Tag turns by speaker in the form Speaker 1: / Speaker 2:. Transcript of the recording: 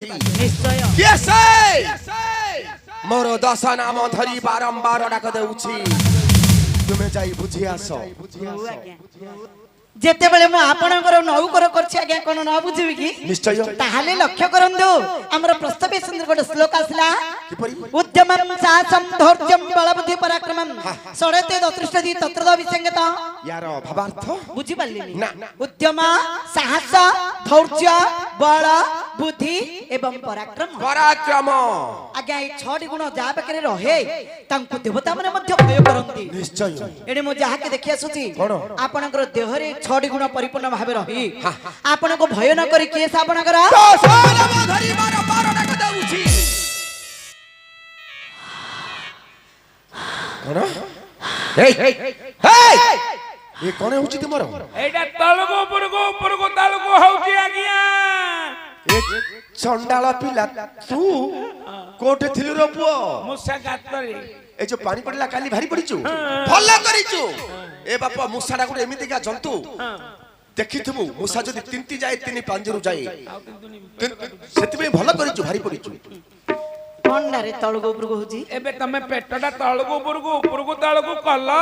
Speaker 1: निश्चय
Speaker 2: मोर दश नाम धरी बारंबार डाक देउछि तुमे जाई बुझी आस
Speaker 1: जेते बेले मु आपनकर नौकर करछि आज्ञा कोन न बुझिबि की
Speaker 2: निश्चय
Speaker 1: ताहाले लक्ष्य करंदु हमर प्रस्ताव सुंदर गोटे श्लोक आसला
Speaker 2: किपरि
Speaker 1: उद्यमं साहसं धैर्यं बलबुद्धि पराक्रमं षडते दतृष्टि तत्र विसंगत
Speaker 2: यार भावार्थ
Speaker 1: बुझि पालिनी
Speaker 2: ना
Speaker 1: उद्यम साहस धैर्य बल बुद्धि एवं पराक्रम
Speaker 2: पराक्रम
Speaker 1: आज्ञा ए छडी गुण जा पाखरे रहे तांको देवता माने मध्य भय करंती
Speaker 2: निश्चय
Speaker 1: एडे मु जाहा के देखि आसुची
Speaker 2: कोन
Speaker 1: आपनकर देहरे छडी गुण परिपूर्ण भाबे रही आपनको भय न करी केस आपनकर
Speaker 2: दश नाम धरी बारंबार डाक देउछि कोन हे ए कोन होछि तुमरो
Speaker 3: एटा तळगो पुरगो तळगो होउची आगिया
Speaker 2: ए चंडाला पिला तू कोठे थिलु रो पुओ
Speaker 3: मुसा गातरे
Speaker 2: ए जो पानी पड़ला काली भारी पड़िचु भलो करिचु ए बापा मुसाडा गुटे एमिति का जंतु देखिथबु मुसा जदी तिंती जाए तिनी पांजरु जाए सेति में भलो करिचु भारी पड़िचु
Speaker 1: कोनडारे तळगो पुरगो होची
Speaker 3: एबे तमे पेटडा तळगो पुरगो तळगो कला